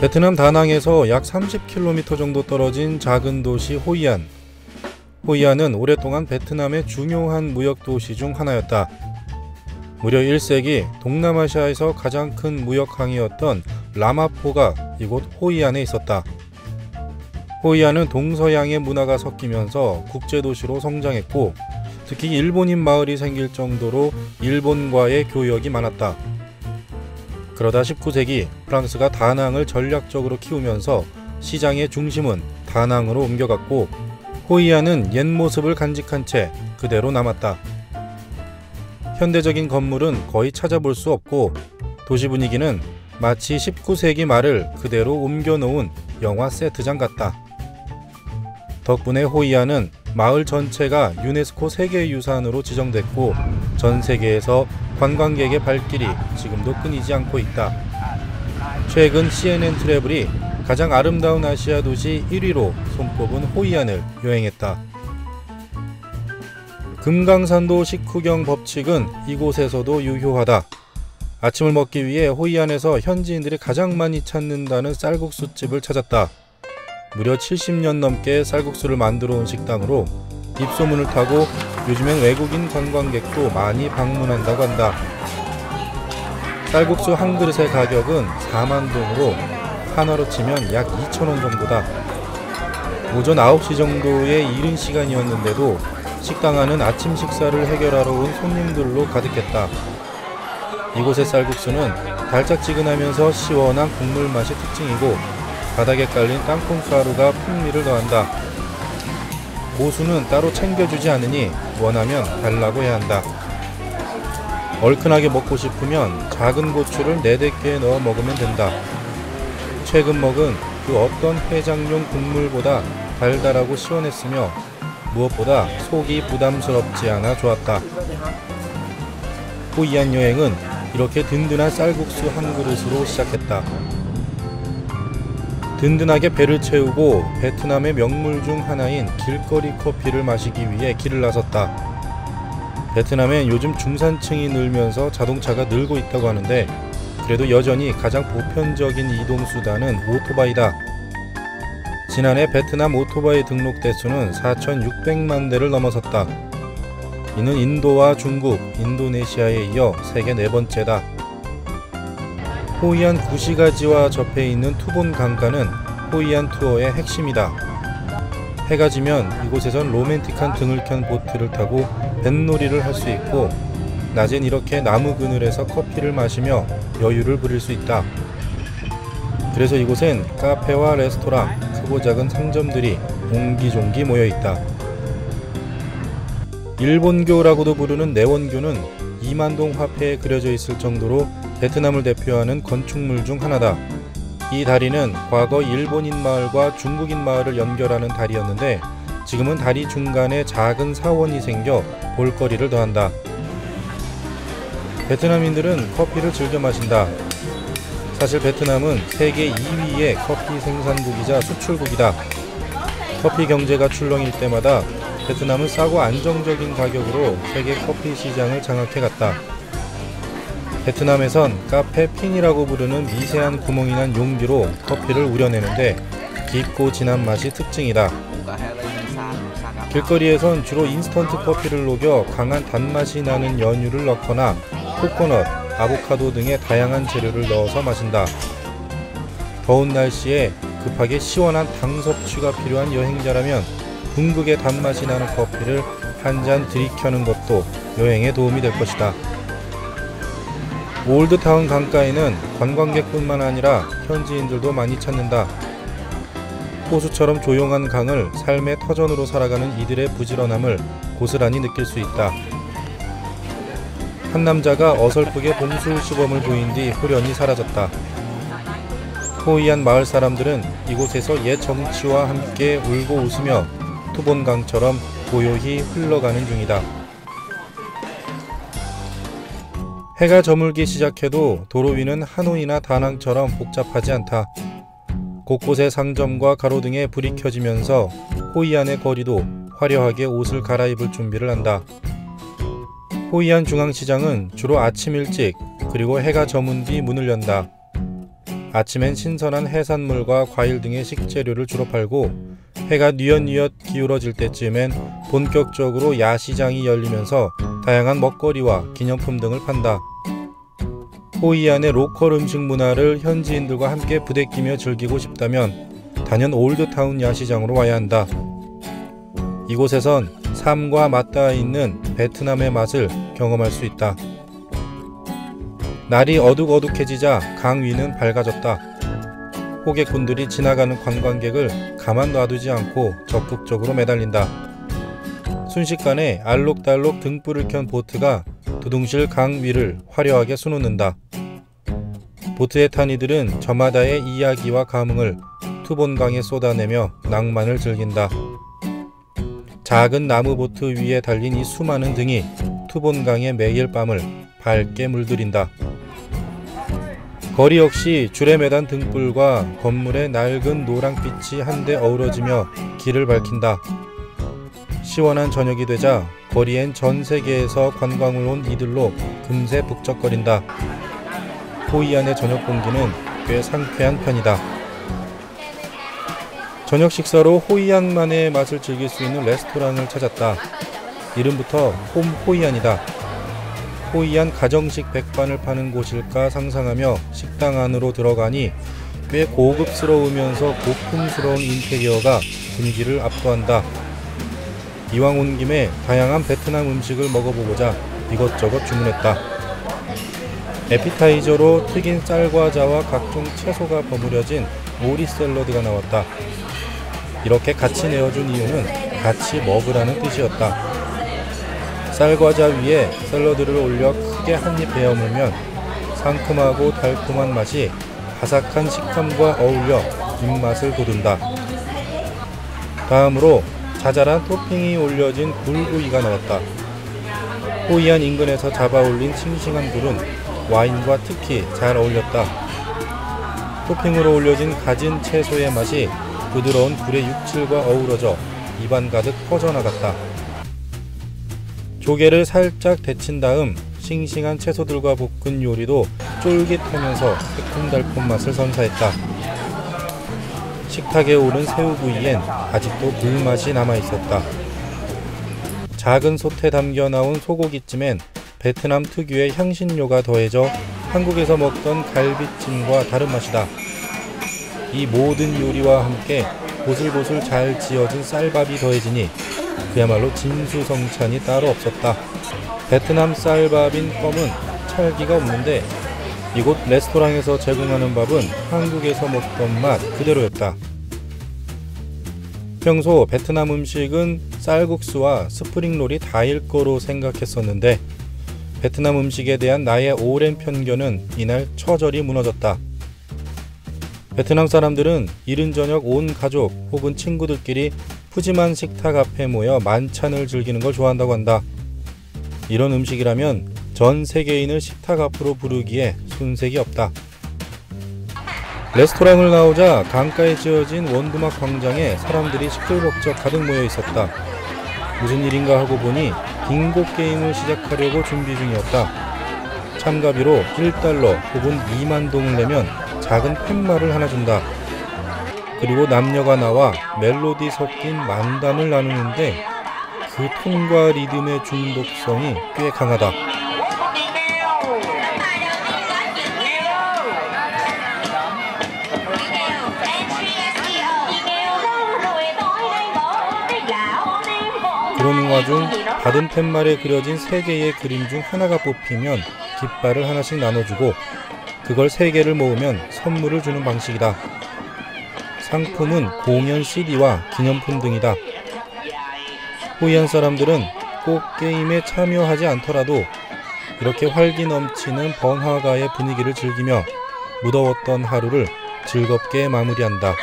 베트남 다낭에서 약 30km 정도 떨어진 작은 도시 호이안. 호이안은 오랫동안 베트남의 중요한 무역 도시 중 하나였다. 무려 1세기 동남아시아에서 가장 큰 무역항이었던 라마포가 이곳 호이안에 있었다. 호이안은 동서양의 문화가 섞이면서 국제도시로 성장했고, 특히 일본인 마을이 생길 정도로 일본과의 교역이 많았다. 그러다 19세기 프랑스가 다낭을 전략적으로 키우면서 시장의 중심은 다낭으로 옮겨갔고, 호이안은 옛 모습을 간직한 채 그대로 남았다. 현대적인 건물은 거의 찾아볼 수 없고, 도시 분위기는 마치 19세기 말을 그대로 옮겨놓은 영화 세트장 같다. 덕분에 호이안은 마을 전체가 유네스코 세계유산으로 지정됐고, 전 세계에서 관광객의 발길이 지금도 끊이지 않고 있다. 최근 CNN 트래블이 가장 아름다운 아시아 도시 1위로 손꼽은 호이안을 여행했다. 금강산도 식후경 법칙은 이곳에서도 유효하다. 아침을 먹기 위해 호이안에서 현지인들이 가장 많이 찾는다는 쌀국수집을 찾았다. 무려 70년 넘게 쌀국수를 만들어 온 식당으로 입소문을 타고 요즘엔 외국인 관광객도 많이 방문한다고 한다. 쌀국수 한 그릇의 가격은 4만 동으로 한화로 치면 약 2,000원 정도다. 오전 9시 정도의 이른 시간이었는데도 식당 안은 아침 식사를 해결하러 온 손님들로 가득했다. 이곳의 쌀국수는 달짝지근하면서 시원한 국물 맛이 특징이고, 바닥에 깔린 땅콩가루가 풍미를 더한다. 고수는 따로 챙겨주지 않으니 원하면 달라고 해야 한다. 얼큰하게 먹고 싶으면 작은 고추를 4-5개 넣어 먹으면 된다. 최근 먹은 그 어떤 해장용 국물보다 달달하고 시원했으며, 무엇보다 속이 부담스럽지 않아 좋았다. 호이안 여행은 이렇게 든든한 쌀국수 한 그릇으로 시작했다. 든든하게 배를 채우고 베트남의 명물 중 하나인 길거리 커피를 마시기 위해 길을 나섰다. 베트남엔 요즘 중산층이 늘면서 자동차가 늘고 있다고 하는데, 그래도 여전히 가장 보편적인 이동수단은 오토바이다. 지난해 베트남 오토바이 등록 대수는 4,600만 대를 넘어섰다. 이는 인도와 중국, 인도네시아에 이어 세계 4번째다. 호이안 구시가지와 접해 있는 투본 강가는 호이안 투어의 핵심이다. 해가 지면 이곳에선 로맨틱한 등을 켠 보트를 타고 뱃놀이를 할 수 있고, 낮엔 이렇게 나무 그늘에서 커피를 마시며 여유를 부릴 수 있다. 그래서 이곳엔 카페와 레스토랑, 크고 작은 상점들이 옹기종기 모여있다. 일본교라고도 부르는 내원교는 2만동 화폐에 그려져 있을 정도로 베트남을 대표하는 건축물 중 하나다. 이 다리는 과거 일본인 마을과 중국인 마을을 연결하는 다리였는데, 지금은 다리 중간에 작은 사원이 생겨 볼거리를 더한다. 베트남인들은 커피를 즐겨 마신다. 사실 베트남은 세계 2위의 커피 생산국이자 수출국이다. 커피 경제가 출렁일 때마다 베트남은 싸고 안정적인 가격으로 세계 커피 시장을 장악해갔다. 베트남에선 카페 핀이라고 부르는 미세한 구멍이 난 용기로 커피를 우려내는데, 깊고 진한 맛이 특징이다. 길거리에선 주로 인스턴트 커피를 녹여 강한 단맛이 나는 연유를 넣거나 코코넛, 아보카도 등의 다양한 재료를 넣어서 마신다. 더운 날씨에 급하게 시원한 당 섭취가 필요한 여행자라면 궁극의 단맛이 나는 커피를 한 잔 들이켜는 것도 여행에 도움이 될 것이다. 올드타운 강가에는 관광객뿐만 아니라 현지인들도 많이 찾는다. 호수처럼 조용한 강을 삶의 터전으로 살아가는 이들의 부지런함을 고스란히 느낄 수 있다. 한 남자가 어설프게 봉술 시범을 보인 뒤 후련히 사라졌다. 호이안 마을 사람들은 이곳에서 옛 정치와 함께 울고 웃으며 투본강처럼 고요히 흘러가는 중이다. 해가 저물기 시작해도 도로 위는 하노이나 다낭처럼 복잡하지 않다. 곳곳에 상점과 가로등에 불이 켜지면서 호이안의 거리도 화려하게 옷을 갈아입을 준비를 한다. 호이안 중앙시장은 주로 아침 일찍 그리고 해가 저문 뒤 문을 연다. 아침엔 신선한 해산물과 과일 등의 식재료를 주로 팔고 해가 뉘엿뉘엿 기울어질 때쯤엔 본격적으로 야시장이 열리면서 다양한 먹거리와 기념품 등을 판다. 호이안의 로컬 음식 문화를 현지인들과 함께 부대끼며 즐기고 싶다면 단연 올드타운 야시장으로 와야 한다. 이곳에선 삶과 맞닿아 있는 베트남의 맛을 경험할 수 있다. 날이 어둑어둑해지자 강 위는 밝아졌다. 호객꾼들이 지나가는 관광객을 가만 놔두지 않고 적극적으로 매달린다. 순식간에 알록달록 등불을 켠 보트가 두둥실 강 위를 화려하게 수놓는다. 보트에 탄 이들은 저마다의 이야기와 감흥을 투본강에 쏟아내며 낭만을 즐긴다. 작은 나무 보트 위에 달린 이 수많은 등이 투본강의 매일 밤을 밝게 물들인다. 거리 역시 줄에 매단 등불과 건물의 낡은 노랑빛이 한데 어우러지며 길을 밝힌다. 시원한 저녁이 되자 거리엔 전 세계에서 관광을 온 이들로 금세 북적거린다. 호이안의 저녁 공기는 꽤 상쾌한 편이다. 저녁 식사로 호이안만의 맛을 즐길 수 있는 레스토랑을 찾았다. 이름부터 홈 호이안이다. 호이안 가정식 백반을 파는 곳일까 상상하며 식당 안으로 들어가니 꽤 고급스러우면서 고풍스러운 인테리어가 분위기를 압도한다. 이왕 온 김에 다양한 베트남 음식을 먹어보고자 이것저것 주문했다. 에피타이저로 튀긴 쌀과자와 각종 채소가 버무려진 오리 샐러드가 나왔다. 이렇게 같이 내어준 이유는 같이 먹으라는 뜻이었다. 쌀과자 위에 샐러드를 올려 크게 한 입 베어물면 상큼하고 달콤한 맛이 바삭한 식감과 어울려 입맛을 돋운다. 다음으로 자잘한 토핑이 올려진 굴구이가 나왔다. 호이안 인근에서 잡아올린 싱싱한 굴은 와인과 특히 잘 어울렸다. 토핑으로 올려진 가진 채소의 맛이 부드러운 굴의 육질과 어우러져 입안 가득 퍼져나갔다. 조개를 살짝 데친 다음 싱싱한 채소들과 볶은 요리도 쫄깃하면서 새콤달콤 맛을 선사했다. 식탁에 오른 새우구이엔 아직도 불맛이 남아있었다. 작은 솥에 담겨 나온 소고기찜엔 베트남 특유의 향신료가 더해져 한국에서 먹던 갈비찜과 다른 맛이다. 이 모든 요리와 함께 보슬보슬 잘 지어진 쌀밥이 더해지니 그야말로 진수성찬이 따로 없었다. 베트남 쌀밥인 껌은 찰기가 없는데 이곳 레스토랑에서 제공하는 밥은 한국에서 먹던 맛 그대로였다. 평소 베트남 음식은 쌀국수와 스프링롤이 다일 거로 생각했었는데 베트남 음식에 대한 나의 오랜 편견은 이날 처절히 무너졌다. 베트남 사람들은 이른 저녁 온 가족 혹은 친구들끼리 푸짐한 식탁 앞에 모여 만찬을 즐기는 걸 좋아한다고 한다. 이런 음식이라면 전 세계인을 식탁 앞으로 부르기에 손색이 없다. 레스토랑을 나오자 강가에 지어진 원두막 광장에 사람들이 시끌벅적 가득 모여 있었다. 무슨 일인가 하고 보니 빙고 게임을 시작하려고 준비 중이었다. 참가비로 1달러 혹은 2만 동을 내면 작은 팻말을 하나 준다. 그리고 남녀가 나와 멜로디 섞인 만담을 나누는데 그 톤과 리듬의 중독성이 꽤 강하다. 그러는 와중 받은 팻말에 그려진 3개의 그림 중 하나가 뽑히면 깃발을 하나씩 나눠주고 그걸 3개를 모으면 선물을 주는 방식이다. 상품은 공연 CD와 기념품 등이다. 호이안 사람들은 꼭 게임에 참여하지 않더라도 이렇게 활기 넘치는 번화가의 분위기를 즐기며 무더웠던 하루를 즐겁게 마무리한다.